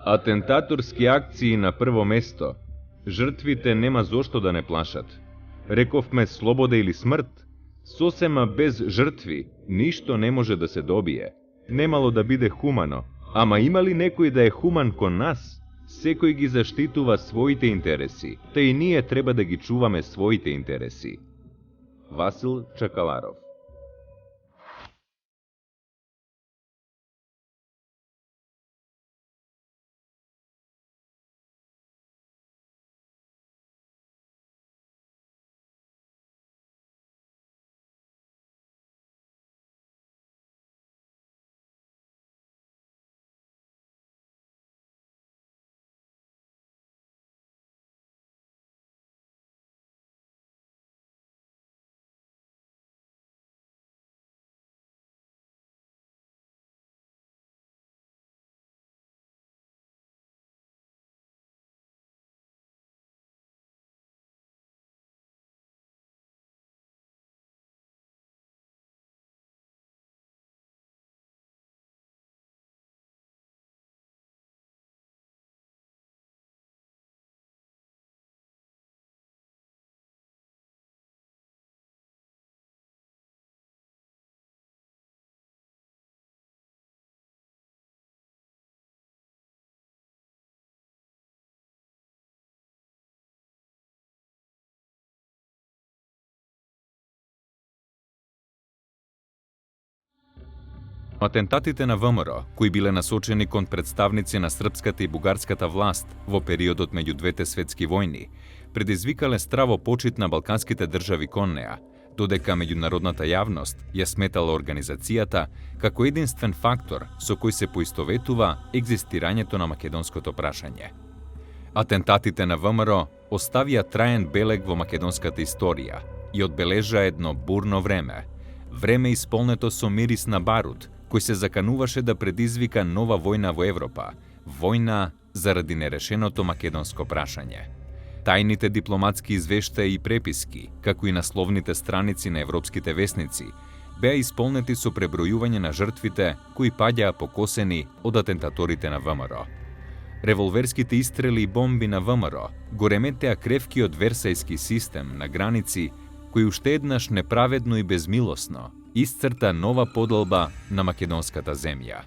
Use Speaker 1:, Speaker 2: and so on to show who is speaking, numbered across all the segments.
Speaker 1: Атентаторски акции на прво место. Жртвите нема зошто да не плашат. Рековме слобода или смрт. Сосема без жртви ништо не може да се добие. Немало да биде хумано. Ама има ли некој да е хуман кон нас? Секој ги заштитува своите интереси, та и ние треба да ги чуваме своите интереси. Васил Чакаларов. Атентатите на ВМРО, кои биле насочени кон представници на српската и бугарската власт во периодот меѓу двете светски војни, предизвикале здраво почит на балканските држави кон неа, додека меѓународната јавност ја сметала организацијата како единствен фактор со кој се поистоветува екзистирањето на македонското прашање. Атентатите на ВМРО оставија траен белег во македонската историја и одбележа едно бурно време исполнето со мирис на барут, кој се закануваше да предизвика нова војна во Европа, војна заради нерешеното македонско прашање. Тајните дипломатски извештаи и преписки, како и насловните страници на европските весници, беа исполнети со пребројување на жртвите кои паѓаа покосени од атентаторите на ВМРО. Револверските истрели и бомби на ВМРО го реметеа кревкиот версајски систем на граници, кој уште еднаш неправедно и безмилосно исцрта нова поделба на македонската земја.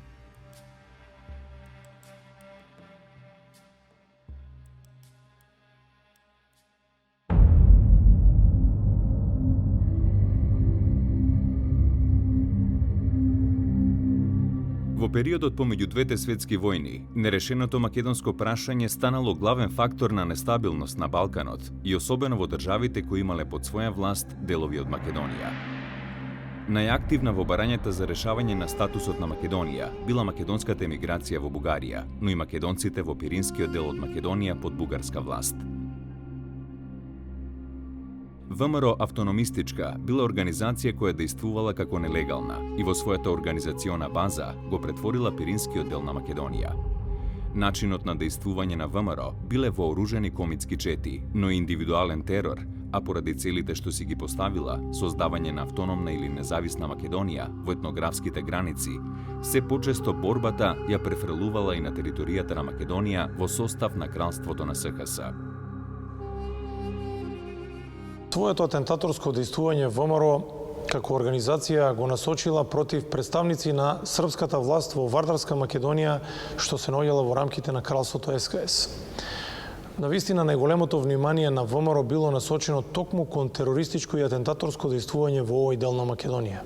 Speaker 1: Во периодот помеѓу двете светски војни, нерешеното македонско прашање станало главен фактор на нестабилност на Балканот и особено во државите кои имале под своја власт делови од Македонија. Најактивна во барањата за решавање на статусот на Македонија била македонската емиграција во Бугарија, но и македонците во пиринскиот дел од Македонија под бугарска власт. ВМРО автономистичка била организација која действувала како нелегална и во својата организациона база го претворила пиринскиот дел на Македонија. Начинот на действување на ВМРО биле вооружени комитски чети, но и индивидуален терор, а поради целите што си ги поставила, создавање на автономна или независна Македонија во етнографските граници, се почесто борбата ја префрлувала и на територијата на Македонија во состав на кралството на СХС.
Speaker 2: Своето атентаторско действување ВМРО како организација го насочила против представници на српската власт во Вардарска Македонија, што се наоѓала во рамките на кралството СХС. Навистина најголемото внимание на ВМРО било насочено токму кон терористичко и атентаторско действување во овој дел на Македонија.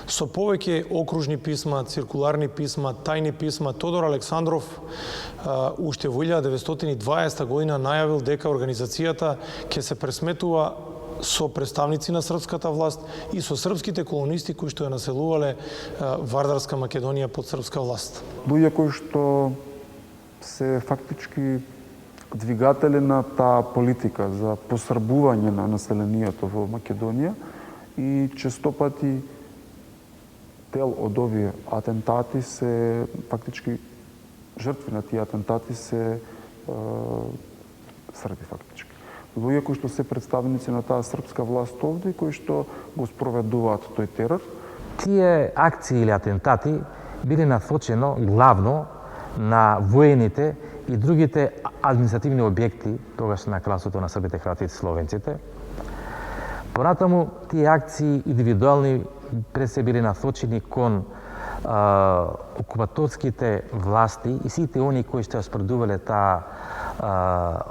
Speaker 2: Со повеќе окружни писма, циркуларни писма, тајни писма, Тодор Александров уште во 1920 година најавил дека организацијата ќе се пресметува со представници на српската власт и со српските колонисти кои што ја населувале Вардарска Македонија под српска власт.
Speaker 3: Луѓе кои што се фактички двигатели на таа политика за посрбување на населението во Македонија и честопати дел од овие атентати се фактички жртви на тие атентати се срби фактички. Луѓе кои што се представници на таа српска власт овде и кои што го спроведуваат тој терор.
Speaker 4: Тие акции или атентати биле насочено главно на воените и другите административни објекти, тогаш на кралството на србите, хратите и словенците. Понатаму, тие акции индивидуални пред се били насочени кон окупаторските власти и сите они кои што ја спредувале таа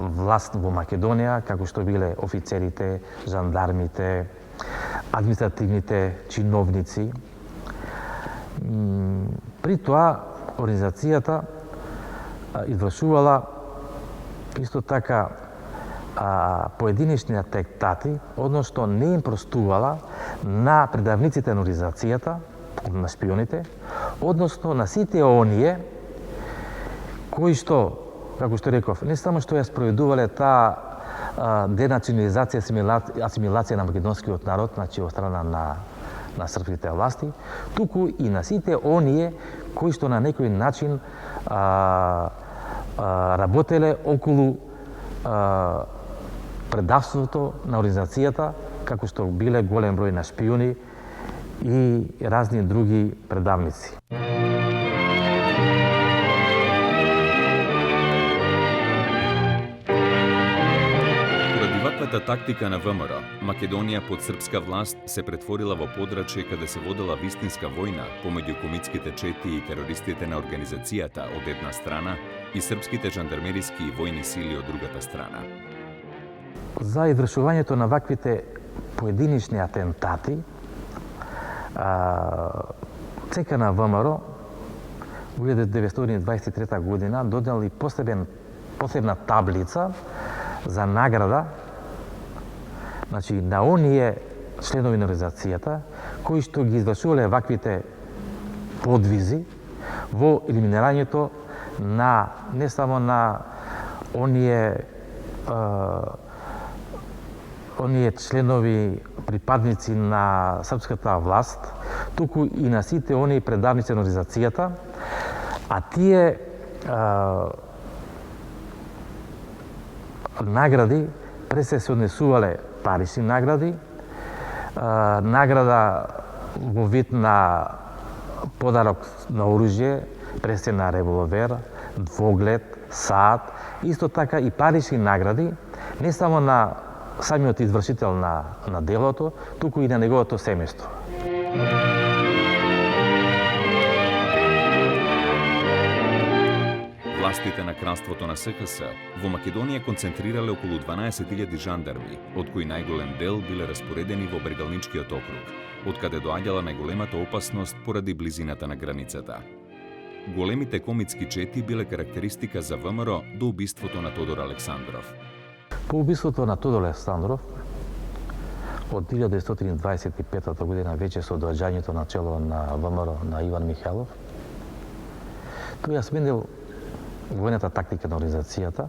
Speaker 4: власт во Македонија, како што биле офицерите, жандармите, административните чиновници. При тоа, организацијата извршувала исто така поединечни атентати, односно не им простувала на предавниците на организацијата, на шпионите, односно на сите оние кои што, како што реков, не само што ја спроведувале таа денационализација, асимилација на македонскиот народ, значи од страна на српските власти, туку и на сите оние кои што на некој начин работеле околу предавството на организацијата, како што биле голем број на шпиони и разни други предавници.
Speaker 1: Поради ваквата тактика на ВМРО, Македонија под српска власт се претворила во подрачје каде се водела вистинска војна помеѓу комитските чети и терористите на организацијата од една страна и српските жандармериски и војни сили од другата страна.
Speaker 4: За извршувањето на ваквите поединични атентати, ЦК на ВМРО во 1923 година додели посебна таблица за награда, значи на оние членови на организацијата кои што ги извршувале ваквите подвизи во елиминирањето на не само на оние членови, припадници на српската власт, туку и на сите оние предавници на организацијата, а тие награди пред се однесувале парични награди, награда во вид на подарок на оружје, пред се на револвер, двоглед, саат, исто така и парични награди, не само на самиот извршител на делото, туку и на неговото семејство.
Speaker 1: Властите на кралството на СХС во Македонија концентрирале околу 12.000 жандарми, од кои најголем дел биле распоредени во Бергалничкиот округ, од каде доаѓала најголемата опасност поради близината на границата. Големите комитски чети биле карактеристика за ВМРО до убиството на Тодор Александров.
Speaker 4: По убиството на Тодор Александров од 1925 година, веќе со доаѓањето на чело на ВМРО на Иван Михайлов, тој ја сменил војната тактика на организацијата,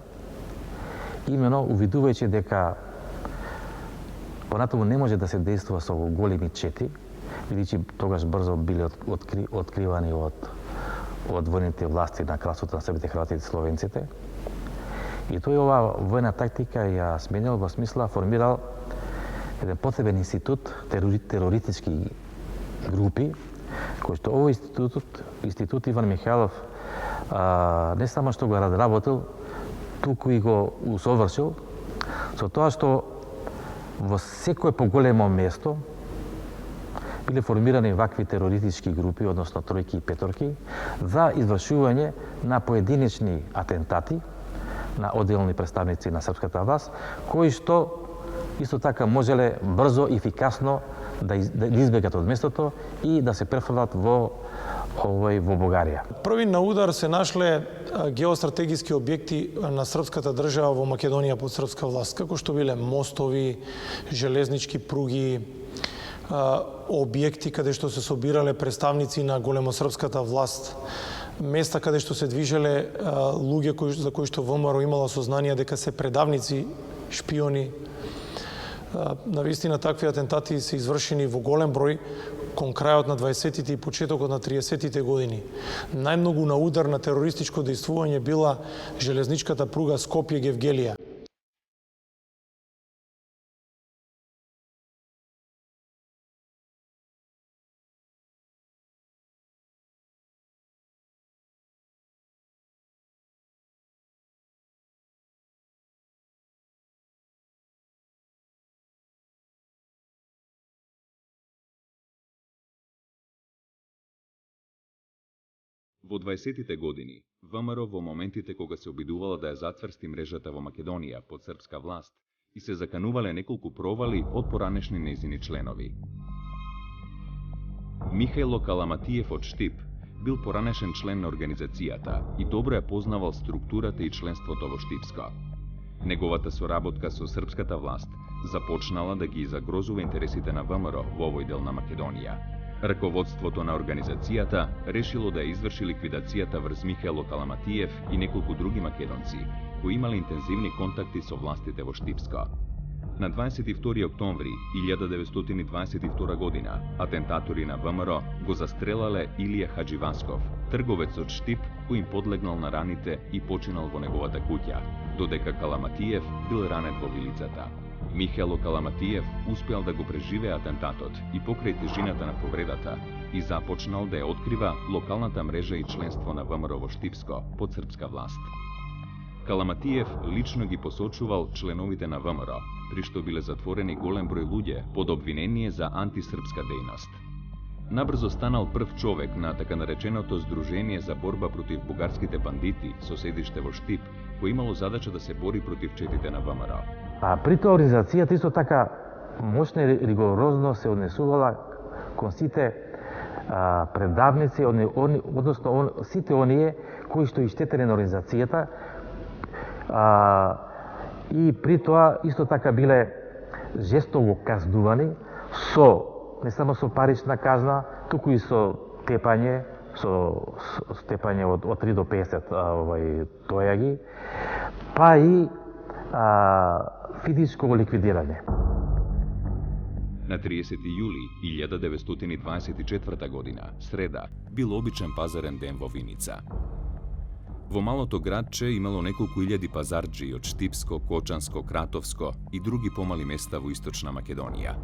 Speaker 4: имено увидувајќи дека понатаму не може да се действува со големи чети, бидејќи тогаш брзо биле откривани од војните власти на кралството на србите, хратите и словенците. И тој оваа војна тактика ја сменил во смисла формирал еден посебен институт, терористички групи, кој што овој институт Иван Михайлов не само што го разработил, туку и го усовршил, со тоа што во секое поголемо место биле формирани вакви терористички групи, односно тројки и петорки, за извршување на поединечни атентати на одделни представници на српската власт, кои што исто така можеле брзо и ефикасно да избегат од местото и да се префрлат во Бугарија.
Speaker 2: Први на удар се нашле геостратегиски објекти на српската држава во Македонија под српска власт, како што биле мостови, железнички пруги, објекти каде што се собирале представници на големосрпската власт, места каде што се движеле луѓе за кои што ВМРО имало сознание дека се предавници, шпиони. Навистина такви атентати се извршени во голем број кон крајот на 20-тите и почетокот на 30-тите години. Најмногу на удар на терористичко дејствување била железничката пруга Скопје-Гевгелија.
Speaker 1: Во 20-тите години, ВМРО во моментите кога се обидувала да ја затврсти мрежата во Македонија под српска власт и се заканувале неколку провали од поранешни нејзини членови. Михајло Каламатиев од Штип бил поранешен член на организацијата и добро ја познавал структурата и членството во Штипско. Неговата соработка со српската власт започнала да ги загрозува интересите на ВМРО во овој дел на Македонија. Раководството на организацијата решило да ја изврши ликвидацијата врз Михајло Каламатиев и неколку други македонци кои имале интензивни контакти со властите во Штипско. На 22 октомври 1922 година атентатори на ВМРО го застрелале Илија Хадживасков, трговец од Штип кој им подлегнал на раните и починал во неговата куќа, додека Каламатиев бил ранет во вилицата. Михајло Каламатиев успеал да го преживее атентатот и покрај тежината на повредата и започнал да ја открива локалната мрежа и членство на ВМРО во Штипско под српска власт. Каламатиев лично ги посочувал членовите на ВМРО, при што биле затворени голем број луѓе под обвинение за антисрпска дејност. Набрзо станал прв човек на така нареченото Сдружение за борба против бугарските бандити со седиште во Штип, кој имало задача да се бори против четите на ВМРО.
Speaker 4: А при тоа организацијата исто така мощно и ригорозно се однесувала кон сите предавници, односно сите оние кои што иштетеле на организацијата, и при тоа исто така биле жестоко казнувани не само со парична казна, туку и со тепање, од 3 до 50 тојаги, па и физичко ликвидирање.
Speaker 1: На 30 јули 1924 година, среда, бил обичен пазарен ден во Виница. Во малото градче имало неколку илјади пазарџи од Штипско, Кочанско, Кратовско и други помали места во источна Македонија.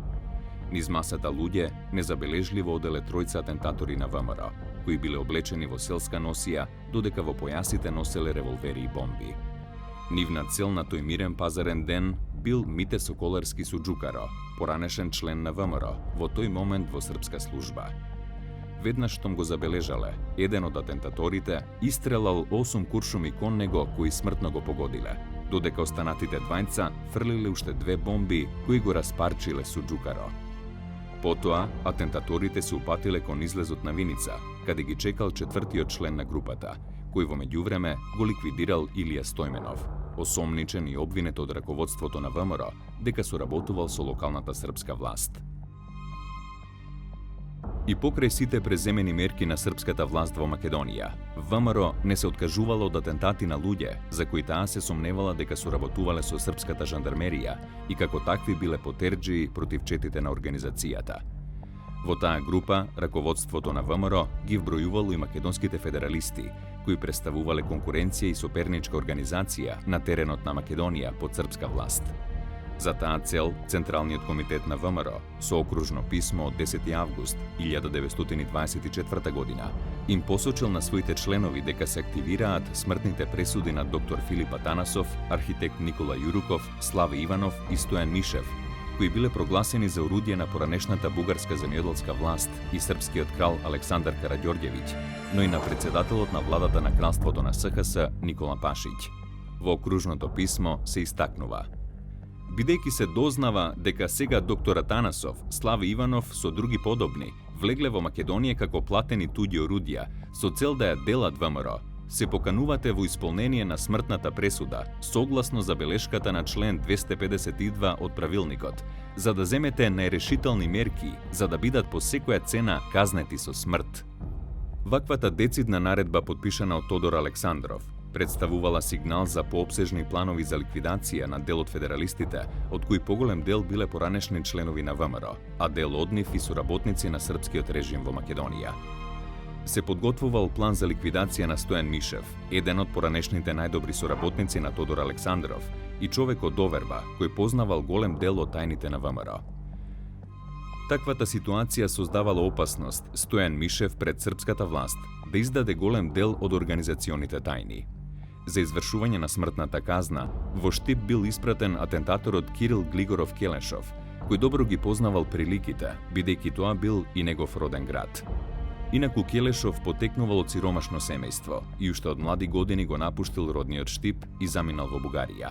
Speaker 1: Низ масата луѓе незабележливо оделе тројца атентатори на ВМРО, кои биле облечени во селска носија, додека во појасите носеле револвери и бомби. Нивна цел на тој мирен пазарен ден бил Мите Соколарски Суџукаро, поранешен член на ВМРО, во тој момент во српска служба. Веднаш штом го забележале, еден од атентаторите истрелал 8 куршуми кон него кои смртно го погодиле, додека останатите двајца фрлиле уште 2 бомби кои го распарчиле Суџукаро. Потоа, атентаторите се упатиле кон излезот на Виница, каде ги чекал четвртиот член на групата, кој во меѓувреме го ликвидирал Илија Стојменов, осомничен и обвинет од раководството на ВМРО дека соработувал со локалната српска власт. И покрај сите преземени мерки на српската власт во Македонија, ВМРО не се откажувало од атентати на луѓе за кои таа се сомневала дека соработувале со српската жандармерија и како такви биле потерџии против четите на организацијата. Во таа група, раководството на ВМРО ги вбројувало и македонските федералисти, кои представувале конкуренција и соперничка организација на теренот на Македонија под српска власт. За таа цел, Централниот комитет на ВМРО со окружно писмо од 10 август 1924 година им посочил на своите членови дека се активираат смртните пресуди на доктор Филип Атанасов, архитект Никола Јуруков, Славе Иванов и Стојан Мишев, кои биле прогласени за орудие на поранешната бугарска земјоделска власт и српскиот крал Александар Караѓорѓевиќ, но и на председателот на владата на кралството на СХС Никола Пашиќ. Во окружното писмо се истакнува: бидејќи се дознава дека сега доктор Атанасов, Славе Иванов со други подобни влегле во Македонија како платени туѓи орудија со цел да ја делат ВМРО, се поканувате во исполнение на смртната пресуда согласно забелешката на член 252 од правилникот, за да земете најрешителни мерки за да бидат по секоја цена казнети со смрт. Ваквата децидна наредба подпишана од Тодор Александров представувала сигнал за поопсежни планови за ликвидација на дел од федералистите, од кои поголем дел биле поранешни членови на ВМРО, а дел од нив и соработници на српскиот режим во Македонија. Се подготвувал план за ликвидација на Стојан Мишев, еден од поранешните најдобри соработници на Тодор Александров и човек од доверба кој познавал голем дел од тајните на ВМРО. Таквата ситуација создавала опасност Стојан Мишев пред српската власт да издаде голем дел од организационите тајни. За извршување на смртната казна, во Штип бил испратен атентаторот Кирил Глигоров Келешов, кој добро ги познавал приликите, бидејќи тоа бил и негов роден град. Инаку Келешов потекнувал од сиромашно семејство и уште од млади години го напуштил родниот Штип и заминал во Бугарија.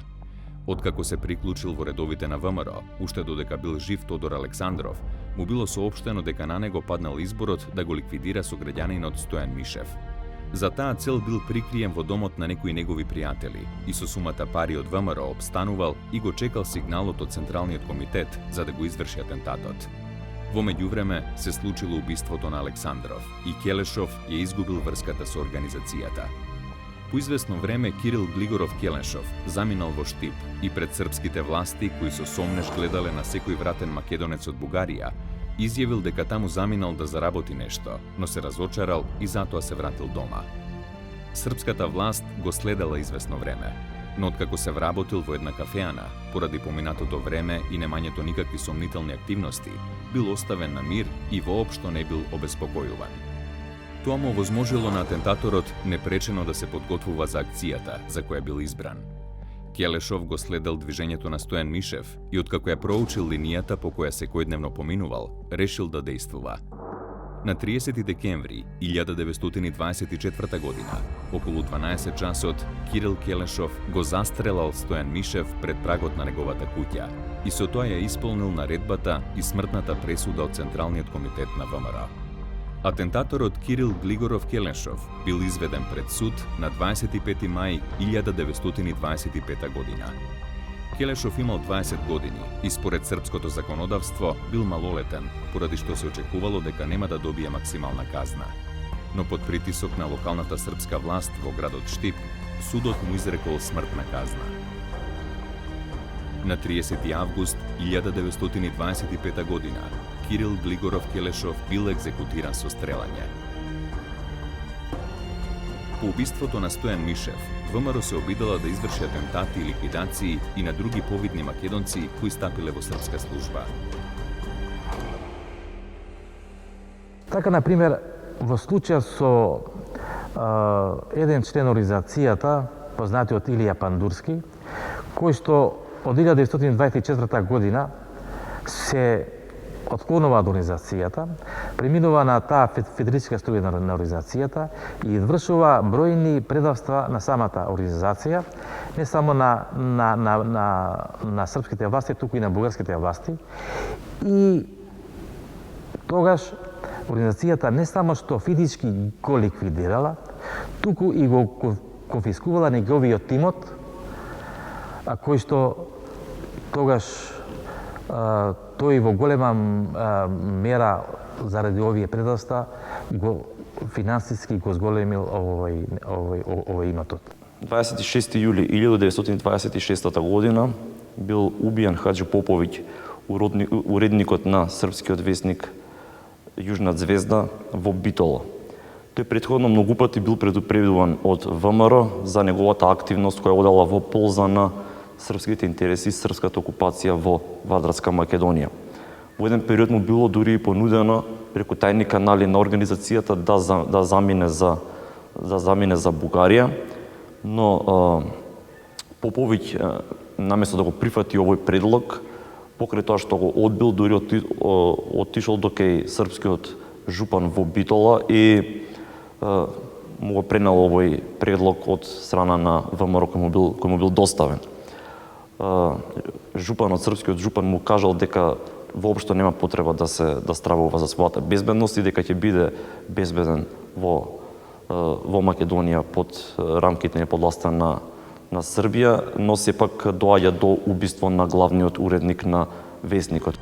Speaker 1: Откако се приклучил во редовите на ВМРО, уште додека бил жив Тодор Александров, му било соопштено дека на него паднал изборот да го ликвидира сограѓанинот Стојан Мишев. За таа цел бил прикриен во домот на некои негови пријатели и со сумата пари од ВМРО обстанувал и го чекал сигналот од Централниот комитет за да го изврши атентатот. Во меѓувреме се случило убиството на Александров и Келешов ја изгубил врската со организацијата. По известно време Кирил Глигоров Келешов заминал во Штип и пред српските власти, кои со сомнеш гледале на секој вратен македонец од Бугарија, изјавил дека таму заминал да заработи нешто, но се разочарал и затоа се вратил дома. Српската власт го следела известно време, но откако се вработил во една кафеана, поради поминатото време и немањето никакви сомнителни активности, бил оставен на мир и воопшто не бил обезпокојуван. Тоа му овозможило на атентаторот непречено да се подготвува за акцијата за која бил избран. Келешов го следел движењето на Стојан Мишев и откако ја проучил линијата по која секојдневно поминувал, решил да дејствува. На 30 декември 1924 година, околу 12 часот, Кирил Келешов го застрелал Стојан Мишев пред прагот на неговата куќа и со тоа ја исполнил наредбата и смртната пресуда од Централниот комитет на ВМРО. Атентаторот Кирил Глигоров Келешов бил изведен пред суд на 25 мај 1925 година. Келешов имал 20 години и според српското законодавство бил малолетен, поради што се очекувало дека нема да добие максимална казна. Но под притисок на локалната српска власт во градот Штип, судот му изрекол смртна казна. На 30 август 1925 година Кирил Глигоров Келешов бил екзекутиран со стрелање. По убиството на Стојан Мишев, ВМРО се обидела да изврши атентати и ликвидации и на други повидни македонци кои стапиле во српска служба.
Speaker 4: Така, например, во случај со еден член организацијата, познатиот Илија Пандурски, кој што од 1924 година се отклонува од организацијата, преминува на таа федеричка струја на организацијата и извршува бројни предавства на самата организација, не само на српските власти, туку и на бугарските власти. И тогаш организацијата не само што физички го ликвидирала, туку и го конфискувала неговиот имот, кој што тогаш тој во голема мера заради овие предавства го финансиски го зголемил овој имотот.
Speaker 5: 26 јули 1926 година бил убиен Хаџи Поповиќ, уредникот на српскиот весник Јужна звезда во Битола. Тој претходно многу пати бил предупредуван од ВМРО за неговата активност која одела во полза на српските интереси и српската окупација во Вардарска Македонија. Во еден период му било дури и понудено преку тајни канали на организацијата да замине за Бугарија, но Поповиќ наместо да го прифати овој предлог, покрај тоа што го одбил, дури отишол до кај српскиот жупан во Битола и му го пренел овој предлог од страна на ВМРО кој му бил доставен. Српскиот жупан му кажал дека воопшто нема потреба да стравува за својата безбедност и дека ќе биде безбеден во Македонија под рамките под власта на Србија, но сепак доаѓа до убиство на главниот уредник на весникот.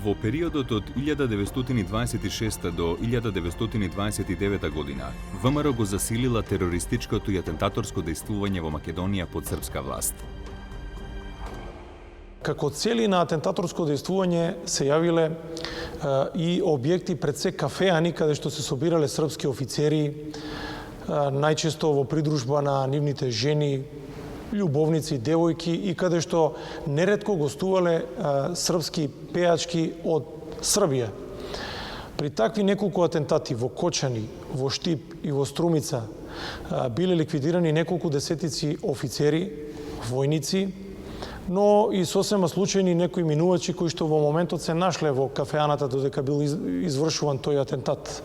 Speaker 1: Во периодот од 1926 до 1929 година, ВМРО го засилила терористичкото и атентаторско дејствување во Македонија под српска власт.
Speaker 2: Како цели на атентаторско дејствување се јавиле и објекти пред се кафеани каде што се собирале српски офицери, најчесто во придружба на нивните жени, љубовници, девојки и каде што неретко гостувале српски пејачки од Србија. При такви неколку атентати во Кочани, во Штип и во Струмица биле ликвидирани неколку десетици офицери, војници, но и сосема случајни некои минувачи кои што во моментот се нашле во кафеаната додека бил извршуван тој атентат.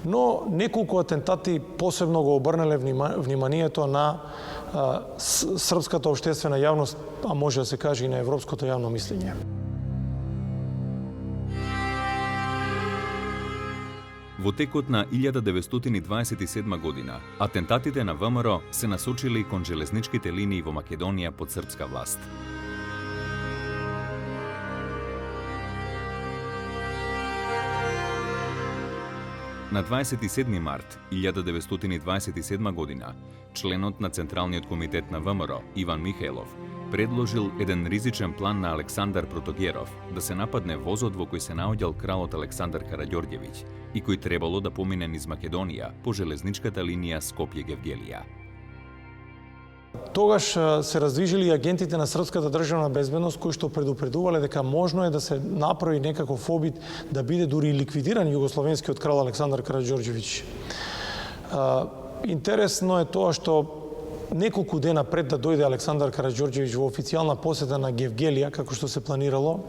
Speaker 2: Но неколку атентати посебно го обрнале вниманието на српската општествена јавност, а може да се каже и на европското јавно мислење.
Speaker 1: Во текот на 1927 година, атентатите на ВМРО се насочиле и кон железничките линии во Македонија под српска власт. На 27 март 1927 година, членот на Централниот комитет на ВМРО, Иван Михајлов, предложил еден ризичен план на Александар Протогеров да се нападне возот во кој се наоѓал кралот Александар Караѓорѓевиќ и кој требало да помине низ Македонија по железничката линија Скопје-Гевгелија.
Speaker 2: Тогаш се раздвижили агентите на српската државна безбедност кои што предупредувале дека можно е да се направи некаков обид да биде дури ликвидиран југословенскиот крал Александар Караѓорѓевиќ. Интересно е тоа што неколку дена пред да дојде Александар Караѓорѓевиќ во официјална посета на Гевгелија, како што се планирало,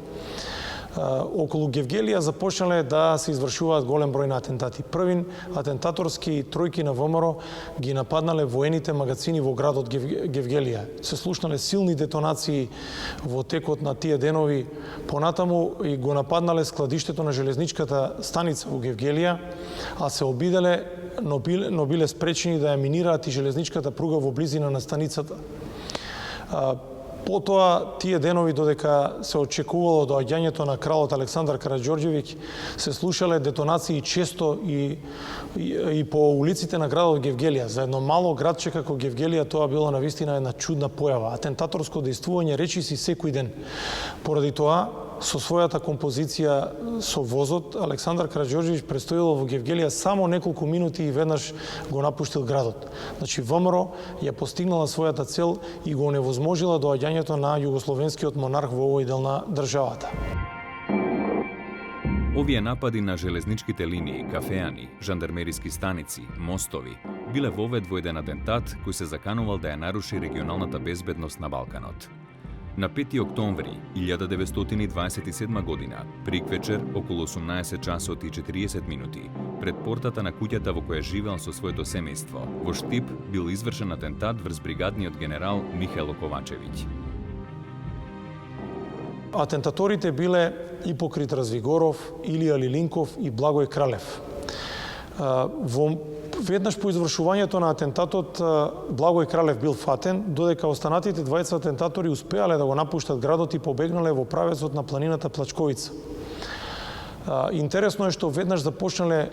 Speaker 2: околу Гевгелија започнале да се извршуваат голем број на атентати. Првин атентаторски тројки на ВМРО ги нападнале воените магазини во градот Гевгелија. Се слушнале силни детонации во текот на тие денови. Понатаму и го нападнале складиштето на железничката станица во Гевгелија, а се обиделе, но биле спречени да ја минираат и железничката пруга во близина на станицата. Потоа, тие денови додека се очекувало доаѓањето на кралот Александар Караѓорѓевиќ, се слушале детонации често и по улиците на градот Гевгелија. За едно мало градче како Гевгелија тоа било навистина една чудна појава. Атентаторско дејствување речиси секој ден. Поради тоа, со својата композиција со возот, Александар Караѓорѓевиќ престоило во Гевгелија само неколку минути и веднаш го напуштил градот. Значи, ВМРО ја постигнала својата цел и го оневозможила доаѓањето на југословенскиот монарх во овој дел на државата.
Speaker 1: Овие напади на железничките линии, кафеани, жандармериски станици, мостови биле вовед во еден атентат кој се заканувал да ја наруши регионалната безбедност на Балканот. На 5 октомври 1927 година, приквечер, околу 18 часот и 40 минути, пред портата на куќата во која живеел со своето семејство, во Штип бил извршен атентат врз бригадниот генерал Михајло Ковачевиќ.
Speaker 2: Атентаторите биле Ипокрит Развигоров, Илија Лилинков и Благој Кралев. Веднаш по извршувањето на атентатот, Благој Кралев бил фатен, додека останатите двајца атентатори успеале да го напуштат градот и побегнале во правецот на планината Плачковица. Интересно е што веднаш започнале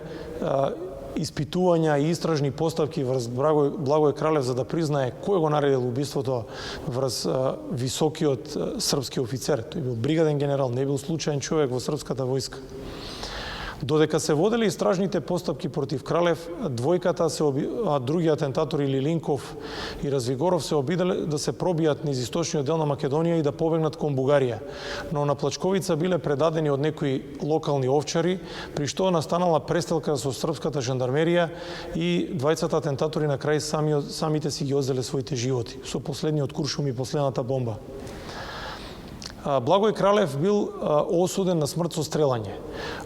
Speaker 2: испитувања и истражни поставки врз Благој Кралев за да признае кој го наредил убиството врз високиот српски офицер. Тој бил бригаден генерал, не бил случаен човек во српската војска. Додека се водели истражните постапки против Кралев, двојката а други атентатори Лилинков и Развигоров се обиделе да се пробијат низ источниот дел на Македонија и да побегнат кон Бугарија. Но на Плачковица биле предадени од некои локални овчари, при што настанала престрелка со српската жандармерија и двајцата атентатори на крај самите си ги одзеле своите животи со последниот куршум и последната бомба. Благој Кралев бил осуден на смрт со стрелање,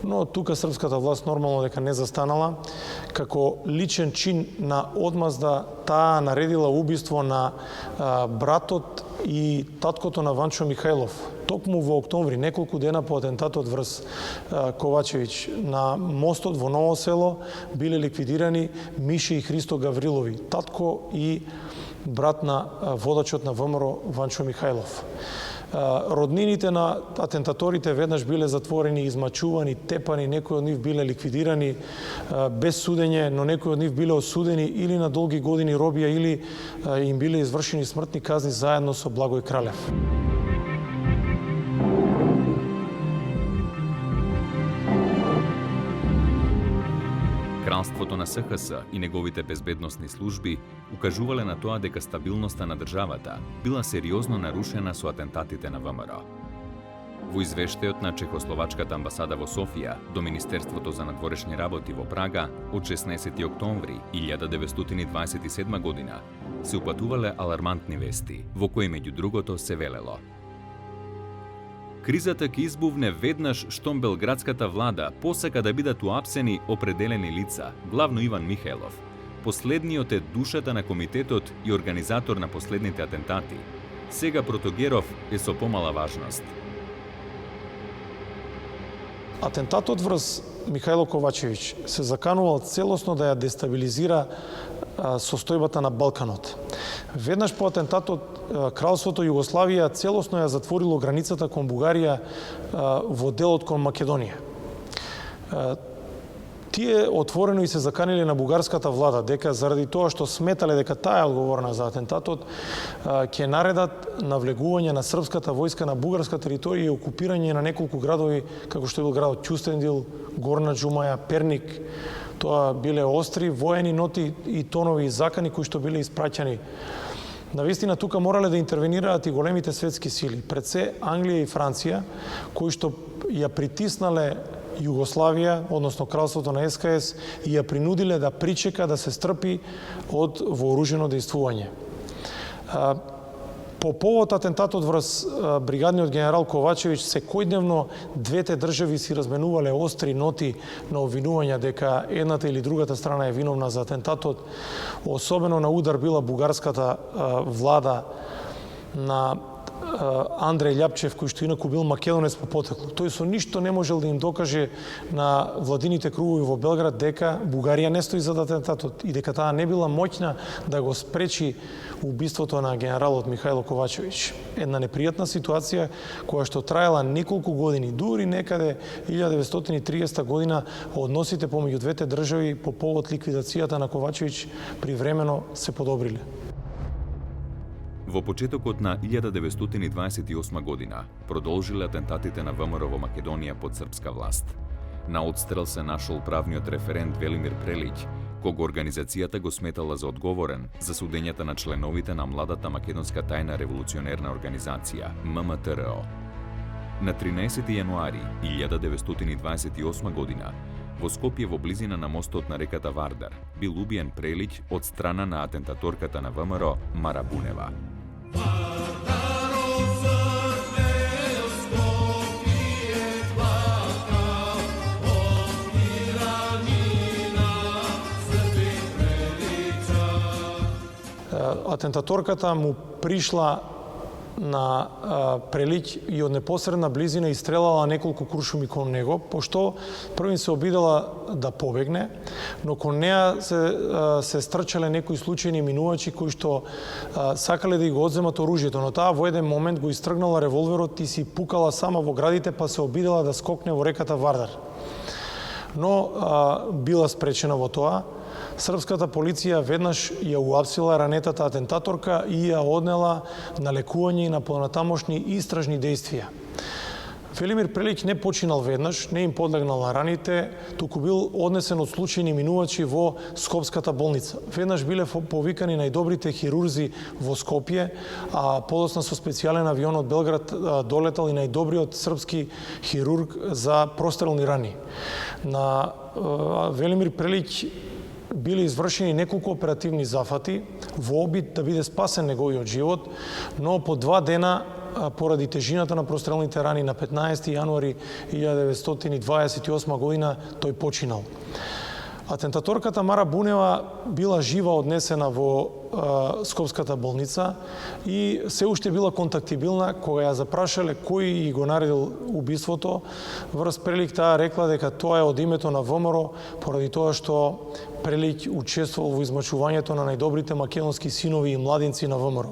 Speaker 2: но тука српската власт нормално дека не застанала. Како личен чин на одмазда, таа наредила убиство на братот и таткото на Ванчо Михајлов. Токму во октомври, неколку дена по атентатот врз Ковачевиќ, на мостот во Ново село биле ликвидирани Мише и Христо Гаврилови, татко и брат на водачот на ВМРО Ванчо Михајлов. Роднините на атентаторите веднаш биле затворени, измачувани, тепани, некои од нив биле ликвидирани без судење, но некои од нив биле осудени или на долги години робија или им биле извршени смртни казни заедно со Благој Кралев.
Speaker 1: Кралството на СХС и неговите безбедносни служби укажувале на тоа дека стабилноста на државата била сериозно нарушена со атентатите на ВМРО. Во извештајот на Чехословачката амбасада во Софија до Министерството за надворешни работи во Прага од 16 октомври 1927 година се упатувале алармантни вести, во кои меѓу другото се велело: Кризата ќе избувне веднаш штом белградската влада посека да бидат уапсени определени лица, главно Иван Михајлов. Последниот е душата на комитетот и организатор на последните атентати. Сега Протогеров е со помала важност.
Speaker 2: Атентатот врз Михајло Ковачевиќ се заканувал целосно да ја дестабилизира состојбата на Балканот. Веднаш по атентатот Кралството Југославија целосно ја затворило границата кон Бугарија во делот кон Македонија. Тие отворено и се заканиле на бугарската влада дека заради тоа што сметале дека таа е одговорна за атентатот, ќе наредат навлегување на српската војска на бугарска територија и окупирање на неколку градови, како што бил градот Ќустендил, Горна Џумаја, Перник. Тоа биле остри воени ноти и тонови и закани кои што биле испраќани. Навистина тука морале да интервенираат и големите светски сили, пред се Англија и Франција, кои што ја притиснале Југославија, односно кралството на СКС, и ја принудиле да причека да се стрпи од вооружено дејствување. По повод атентатот врз бригадниот генерал Ковачевиќ, секојдневно двете држави си разменувале остри ноти на обвинувања дека едната или другата страна е виновна за атентатот. Особено на удар била бугарската влада на Андреј Љапчев, кој што инаку бил македонец по потекло. Тој со ништо не можел да им докаже на владините кругови во Белград дека Бугарија не стои за атентатот и дека таа не била моќна да го спречи убиството на генералот Михајло Ковачевиќ. Една непријатна ситуација која што траела неколку години, дури некаде 1930 година, односите помеѓу двете држави по повод ликвидацијата на Ковачевиќ привремено се подобриле.
Speaker 1: Во почетокот на 1928 година продолжиле атентатите на ВМРО во Македонија под српска власт. На одстрел се нашол правниот референт Велимир Прелиќ, кого организацијата го сметала за одговорен за судењата на членовите на младата македонска тајна револуционерна организација ММТРО. На 13 јануари 1928 година во Скопје во близина на мостот на реката Вардар бил убиен Прелиќ од страна на атентаторката на ВМРО Мара Бунева.
Speaker 2: Атентаторката му пришла на Прелиќ и од непосредна близина истрелала неколку куршуми кон него, пошто првин се обидела да побегне, но кон неа се стрчале некои случајни минувачи кои што сакале да го одземат оружјето, но таа во еден момент го истргнала револверот и си пукала сама во градите, па се обидела да скокне во реката Вардар. Но била спречена во тоа. Српската полиција веднаш ја уапсила ранетата атентаторка и ја однела на лекување и на понатамошни истражни дејствија. Велимир Прелиќ не починал веднаш, не им подлегнал на раните, туку бил однесен од случајни минувачи во Скопската болница. Веднаш биле повикани најдобрите хирурзи во Скопје, а подосна со специјален авион од Белград долетал и најдобриот српски хирург за прострелни рани. На Велимир Прелиќ биле извршени неколку оперативни зафати во обид да биде спасен неговиот живот, но по 2 дена поради тежината на прострелните рани на 15 јануари 1928 година тој починал. Атентаторката Мара Бунева била жива однесена во Скопската болница и се уште била контактибилна. Кога ја запрашале кој го наредил убиството, врз Прелиќ таа рекла дека тоа е од името на ВМРО, поради тоа што Прелиќ учествувал во измачувањето на најдобрите македонски синови и младинци на ВМРО.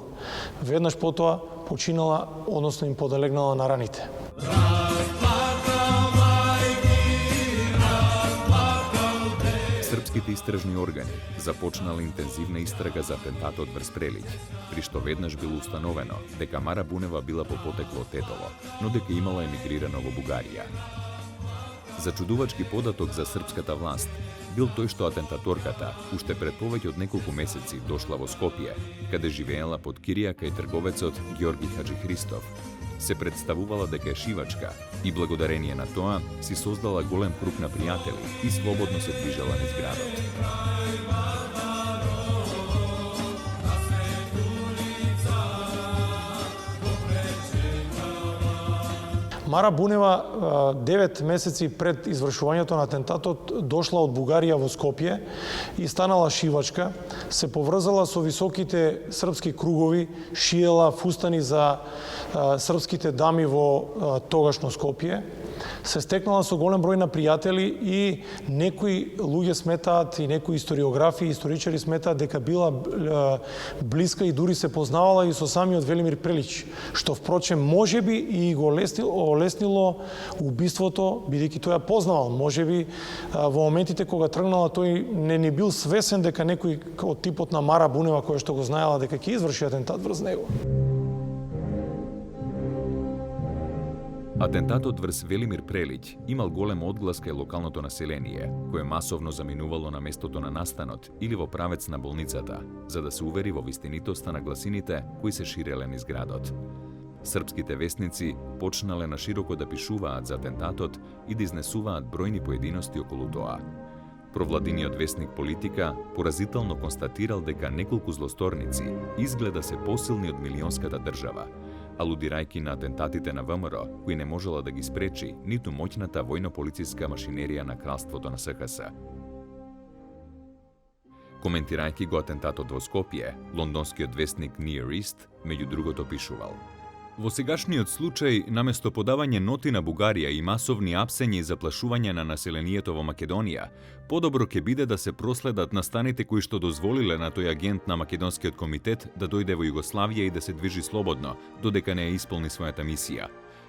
Speaker 2: Веднаш потоа починала, односно им поделегнала на раните.
Speaker 1: Српските истражни органи започнале интензивна истрага за атентатот врз Прелиќ, при што веднаш било установено дека Мара Бунева била по потекло од Тетово, но дека имала емигрирано во Бугарија. Зачудувачки податок за српската власт бил тој што атентаторката уште пред повеќе од неколку месеци дошла во Скопје, каде живеела под киријака и трговецот Ѓорги Хаџихристов. Се представувала дека е шивачка и благодарение на тоа си создала голем круг на пријатели и слободно се движела низ градот.
Speaker 2: Мара Бунева 9 месеци пред извршувањето на атентатот дошла од Бугарија во Скопје и станала шивачка, се поврзала со високите српски кругови, шиела фустани за српските дами во тогашно Скопје, се стекнала со голем број на пријатели и некои луѓе сметаат и некои историографи и историчари сметаат дека била блиска и дури се познавала и со самиот Велимир Прелич, што впрочем можеби и го олеснило убиството, бидејќи тој ја познавал. Можеби во моментите кога тргнала тој не бил свесен дека некој од типот на Мара Бунева, која што го знаела дека ќе изврши атентат врз него.
Speaker 1: Атентатот врз Велимир Прелич имал голем одглас кај локалното население, кое масовно заминувало на местото на настанот или во правец на болницата, за да се увери во вистинитоста на гласините кои се ширеле низ градот. Српските весници почнале на широко да пишуваат за атентатот и да изнесуваат бројни поединости околу тоа. Провладиниот весник Политика поразително констатирал дека неколку злосторници изгледа се посилни од милионската држава, алудирајќи на атентатите на ВМРО, кои не можела да ги спречи ниту моќната војно-полициска машинерија на кралството на СХС. Коментирајќи го атентатот во Скопје, лондонскиот весник Near East, меѓу другото, пишувал: Во сегашниот случај, наместо подавање ноти на Бугарија и масовни апсења и заплашување на населението во Македонија, подобро ќе биде да се проследат настаните кои што дозволиле на тој агент на Македонскиот комитет да дојде во Југославија и да се движи слободно, додека не ја исполни својата мисија.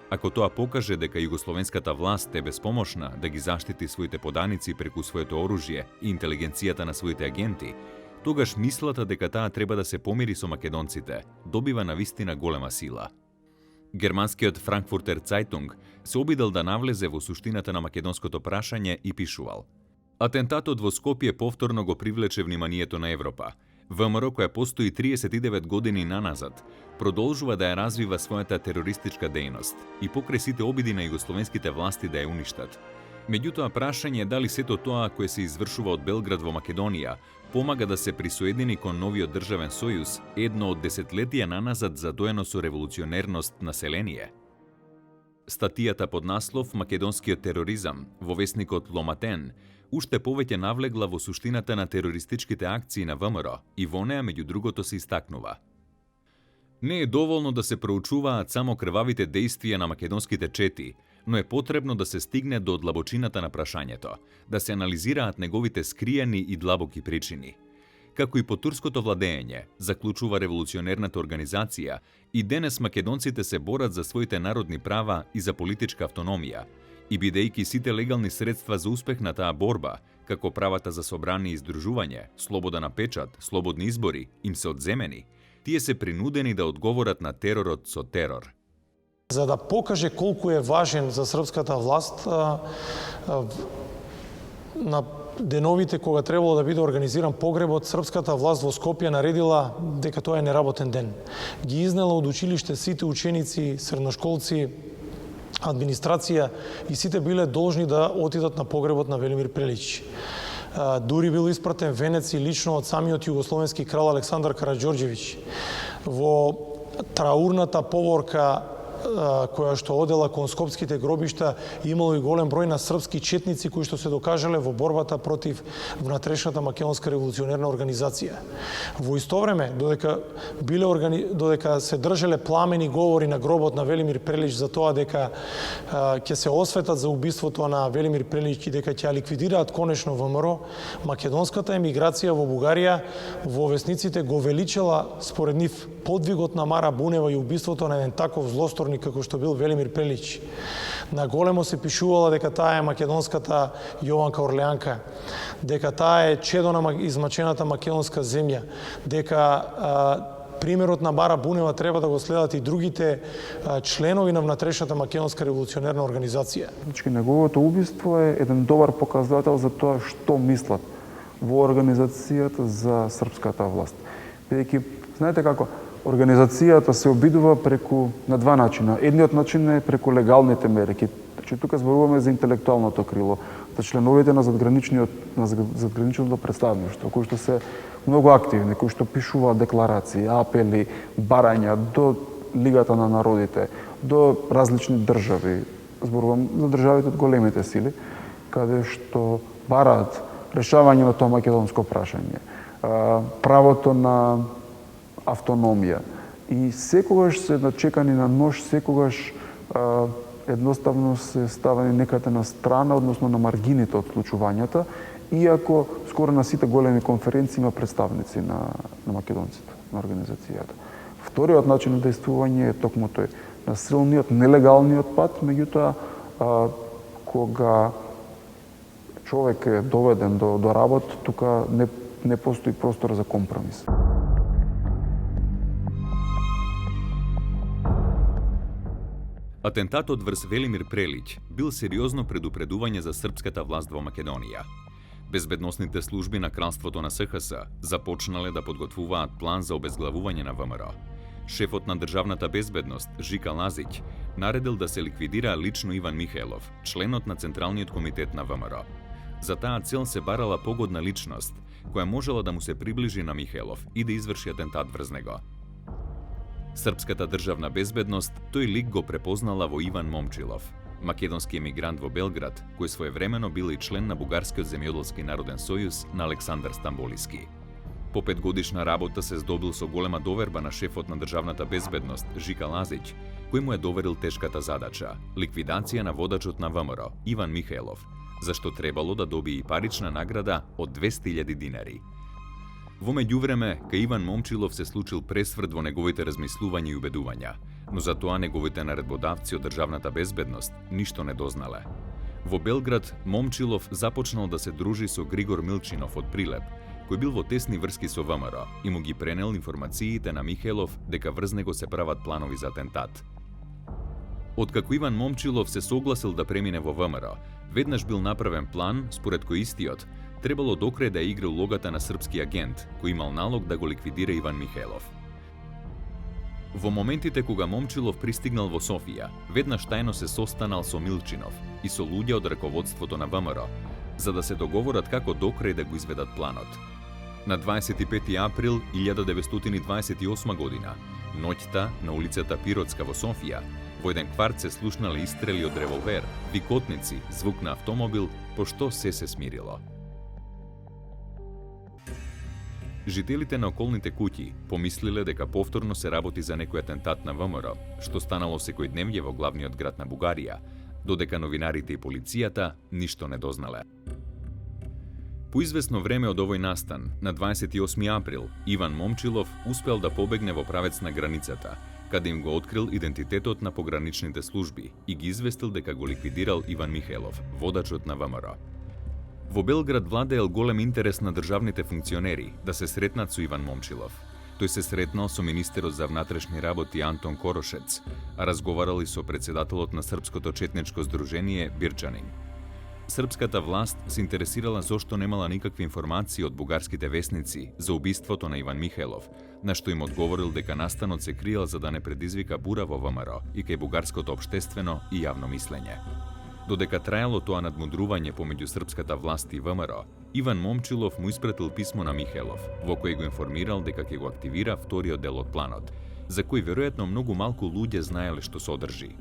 Speaker 1: Ако тоа покаже дека југословенската власт е безпомошна да ги заштити своите поданици преку своето оружје и интелигенцијата на своите агенти, тогаш мислата дека таа треба да се помири со македонците добива навистина голема сила. Германскиот Frankfurter Zeitung се обидел да навлезе во суштината на македонското прашање и пишувал: Атентатот во Скопје повторно го привлече вниманието на Европа. ВМРО, која постои 39 години наназад, продолжува да ја развива својата терористичка дејност и покрај сите обиди на југословенските власти да ја уништат. Меѓутоа, прашање е дали сето тоа кое се извршува од Белград во Македонија помага да се присоедини кон новиот државен сојуз, едно од десетлетија наназад задоено со револуционерност население. Статијата под наслов «Македонскиот тероризам» во весникот Ломатен уште повеќе навлегла во суштината на терористичките акции на ВМРО и во неа меѓу другото се истакнува: Не е доволно да се проучуваат само крвавите дејствија на македонските чети, но е потребно да се стигне до длабочината на прашањето, да се анализираат неговите скриени и длабоки причини. Како и по турското владење, заклучува револуционерната организација, и денес македонците се борат за своите народни права и за политичка автономија, и бидејќи сите легални средства за успех на таа борба, како правата за собрание и издружување, слобода на печат, слободни избори, им се одземени, тие се принудени да одговорат на теророт со терор.
Speaker 2: За да покаже колку е важен за српската власт, на деновите кога требало да биде организиран погребот, српската власт во Скопје наредила дека тоа е неработен ден. Ги изнела од училиште сите ученици, средношколци, администрација и сите биле должни да отидат на погребот на Велимир Прелич. Дури бил испратен венец и лично од самиот југословенски крал Александар Караџорџевиќ. Во траурната поворка која што одела кон скопските гробишта, имало и голем број на српски четници кои што се докажале во борбата против внатрешната македонска револуционерна организација. Во исто време, додека се држале пламени говори на гробот на Велимир Прелич за тоа дека ќе се осветат за убиството на Велимир Прелич и дека ќе ја ликвидираат конечно ВМРО, македонската емиграција во Бугарија во весниците го величала според нив подвигот на Мара Бунева и убиството на еден таков злосторник како што бил Велимир Прелич. На големо се пишувала дека таа е македонската Јованка Орлеанка, дека таа е чедо на измачената македонска земја, дека примерот на Мара Бунева треба да го следат и другите членови на внатрешната македонска револуционерна организација.
Speaker 3: Значи, неговото убиство е еден добар показател за тоа што мислат во организацијата за српската власт. Бидејќи, знаете како, организацијата се обидува на два начина. Едниот начин е преку легалните мерки. Значи, тука зборуваме за интелектуалното крило, за членовите на задграничното представништво, кои што се многу активни, кои што пишуваат декларации, апели, барања до Лигата на народите, до различни држави, зборувам за државите од големите сили, каде што бараат решавање на тоа македонско прашање, правото на автономија. И секогаш се начекани на нож, секогаш едноставно се ставани некаде на страна, односно на маргините од случувањата, иако скоро на сите големи конференции има представници на македонците, на организацијата. Вториот начин на действување е токму тој, насилниот, нелегалниот пат, меѓутоа, кога човек е доведен до работ, тука не постои простор за компромис.
Speaker 1: Атентатот врз Велимир Прелиќ бил сериозно предупредување за српската власт во Македонија. Безбедносните служби на кралството на СХС започнале да подготвуваат план за обезглавување на ВМРО. Шефот на државната безбедност, Жика Лазиќ, наредил да се ликвидира лично Иван Михајлов, членот на Централниот комитет на ВМРО. За таа цел се барала погодна личност, која можела да му се приближи на Михајлов и да изврши атентат врз него. Српската државна безбедност тој лик го препознала во Иван Момчилов, македонски емигрант во Белград, кој своевремено бил и член на Бугарскиот земјоделски народен сојуз на Александар Стамболиски. По 5-годишна работа се здобил со голема доверба на шефот на државната безбедност Жика Лазиќ, кој му е доверил тешката задача – ликвидација на водачот на ВМРО, Иван Михајлов, зашто требало да добие и парична награда од 200.000 динари. Во меѓувреме, кај Иван Момчилов се случил пресврт во неговите размислувања и убедувања, но за тоа неговите наредбодавци од државната безбедност ништо не дознале. Во Белград, Момчилов започнал да се дружи со Григор Милчинов од Прилеп, кој бил во тесни врски со ВМРО и му ги пренел информациите на Михајлов дека врз него се прават планови за атентат. Откако Иван Момчилов се согласил да премине во ВМРО, веднаш бил направен план според кој истиот требало до крај да игра улогата на српски агент, кој имал налог да го ликвидира Иван Михајлов. Во моментите кога Момчилов пристигнал во Софија, веднаш тајно се состанал со Милчинов и со луѓе од раководството на ВМРО, за да се договорат како до крај да го изведат планот. На 25 април 1928 година, ноќта на улицата Пиротска во Софија, во еден кварт се слушнале истрели од револвер, викотници, звук на автомобил, пошто се смирило. Жителите на околните куќи помислиле дека повторно се работи за некој атентат на ВМРО, што станало секојдневје во главниот град на Бугарија, додека новинарите и полицијата ништо не дознале. По известно време од овој настан, на 28 април, Иван Момчилов успел да побегне во правец на границата, каде им го открил идентитетот на пограничните служби и ги известил дека го ликвидирал Иван Михајлов, водачот на ВМРО. Во Белград владеел голем интерес на државните функционери да се сретнат со Иван Момчилов. Тој се сретнал со министерот за внатрешни работи Антон Корошец, а разговарал и со председателот на Српското четничко здружение Бирчанин. Српската власт се интересирала зошто немала никакви информации од бугарските весници за убиството на Иван Михајлов, на што им одговорил дека настанот се криел за да не предизвика бура во ВМРО и кај бугарското општествено и јавно мислење. Додека траело тоа надмудрување помеѓу српската власт и ВМРО, Иван Момчилов му испратил писмо на Михајлов, во кој го информирал дека ќе го активира вториот дел од планот, за кој веројатно многу малку луѓе знаеле што содржи.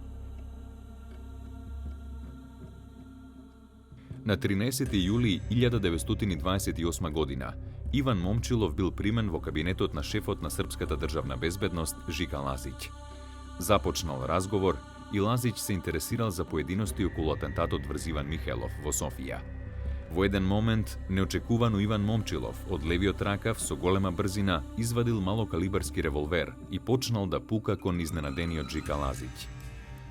Speaker 1: На 13. јули 1928 година, Иван Момчилов бил примен во кабинетот на шефот на Српската државна безбедност Жика Лазиќ. Започнал разговор и Лазиќ се интересирал за поединости околу атентатот врз Иван Михајлов во Софија. Во еден момент, неочекувано Иван Момчилов од левиот ракав со голема брзина извадил малокалибарски револвер и почнал да пука кон изненадениот Жика Лазиќ.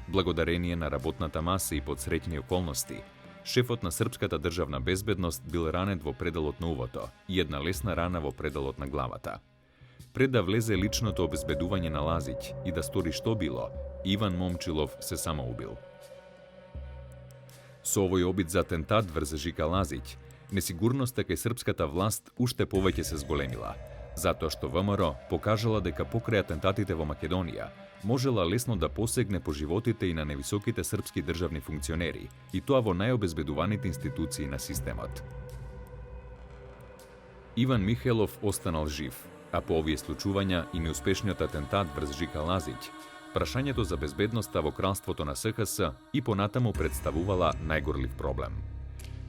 Speaker 1: Благодарение на работната маса и под среќни околности, шефот на Српската државна безбедност бил ранет во пределот на увото и една лесна рана во пределот на главата. Пред да влезе личното обезбедување на Лазиќ и да стори што било, Иван Момчилов се самоубил. Со овој обид за атентат врз Жика Лазиќ, несигурноста кај српската власт уште повеќе се зголемила, затоа што ВМРО покажала дека покрај атентатите во Македонија можела лесно да посегне по животите и на невисоките српски државни функционери, и тоа во најобезбедуваните институции на системот. Иван Михајлов останал жив, А по овие случувања и неуспешниот атентат врз Жика Лазиќ, прашањето за безбедноста во кралството на СХС и понатаму представувала најгорлив проблем.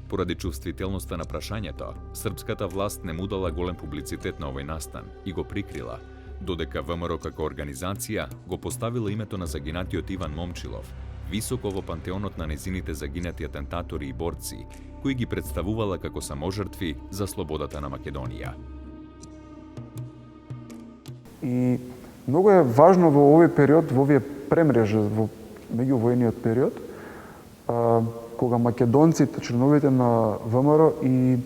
Speaker 1: Поради чувствителноста на прашањето, српската власт не му дала голем публицитет на овој настан и го прикрила, додека ВМРО како организација го поставила името на загинатиот Иван Момчилов високо во пантеонот на незините загинати атентатори и борци, кои ги представувала како саможртви за слободата на Македонија.
Speaker 3: И многу е важно во овој период, во овие премрежа, во меѓувојниот период, кога македонците, членовите на ВМРО и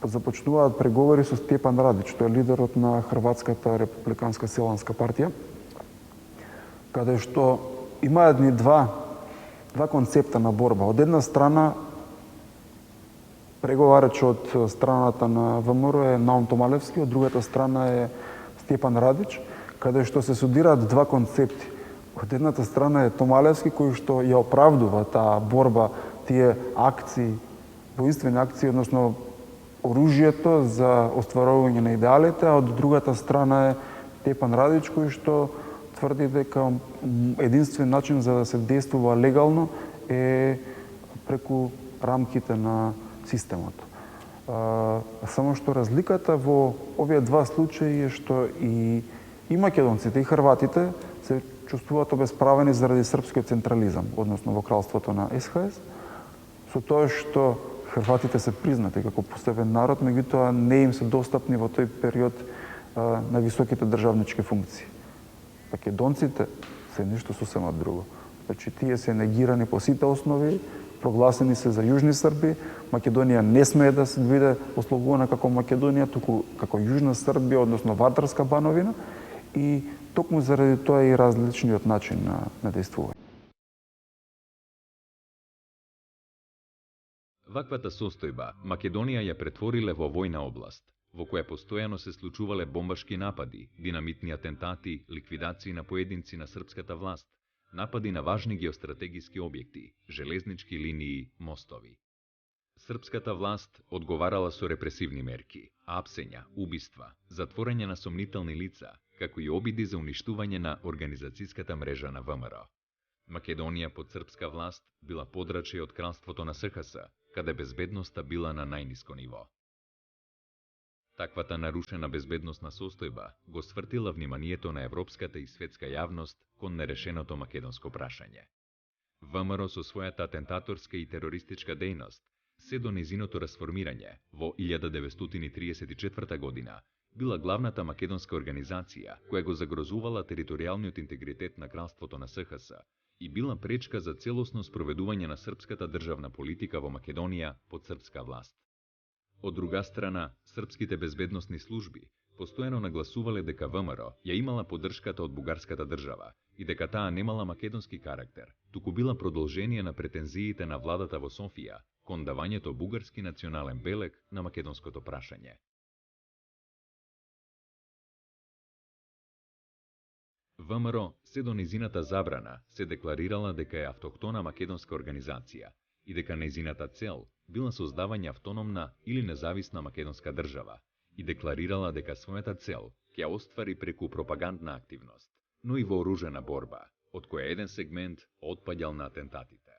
Speaker 3: започнуваат преговори со Степан Радич, тој е лидерот на Хрватската републиканска селанска партија, каде што има едни два концепта на борба. Од една страна, преговарач од страната на ВМРО е Наум Томалевски, од другата страна е Степан Радич, каде што се судираат два концепти. Од едната страна е Томалевски, кој што ја оправдува таа борба, тие акции, воинствени акции, односно оружјето за остварување на идеалите, а од другата страна е Степан Радич, кој што тврди дека единствен начин за да се действува легално е преку рамките на системот. Само што разликата во овие два случаи е што и македонците, и хрватите се чувствуваат обесправени заради српскиот централизам, односно во кралството на СХС, со тоа што хрватите се признати како посебен народ, меѓутоа не им се достапни во тој период на високите државнички функции. Македонците се нешто сосема друго. Значи, тие се негирани по сите основи, прогласени се за јужни Срби, Македонија не смее да се биде ословувана како Македонија, туку како Јужна Србија, односно Вардарска бановина, и токму заради тоа и различниот начин на действување.
Speaker 1: Ваквата состојба Македонија ја претвориле во војна област, во која постојано се случувале бомбашки напади, динамитни атентати, ликвидации на поединци на српската власт, напади на важни геостратегиски објекти, железнички линии, мостови. Српската власт одговарала со репресивни мерки, апсења, убиства, затворање на сомнителни лица, како и обиди за уништување на организацијската мрежа на ВМРО. Македонија под српска власт била подрачје од кралството на СХС, каде безбедноста била на најниско ниво. Таквата нарушена безбедносна состојба го свртила вниманието на европската и светска јавност кон нерешеното македонско прашање. ВМРО со својата атентаторска и терористичка дејност се до незиното расформирање во 1934 година била главната македонска организација која го загрозувала територијалниот интегритет на кралството на СХС и била пречка за целосно спроведување на српската државна политика во Македонија под српска власт. Од друга страна, српските безбедносни служби постојано нагласувале дека ВМРО ја имала поддршката од бугарската држава и дека таа немала македонски карактер, туку била продолжение на претензиите на владата во Софија кон давањето бугарски национален белег на македонското прашање. ВМРО се до незината забрана се декларирала дека е автохтона македонска организација и дека незината цел била создавање автономна или независна македонска држава и декларирала дека својата цел ќе оствари преку пропагандна активност, но и вооружена борба, од која еден сегмент отпаѓал на атентатите.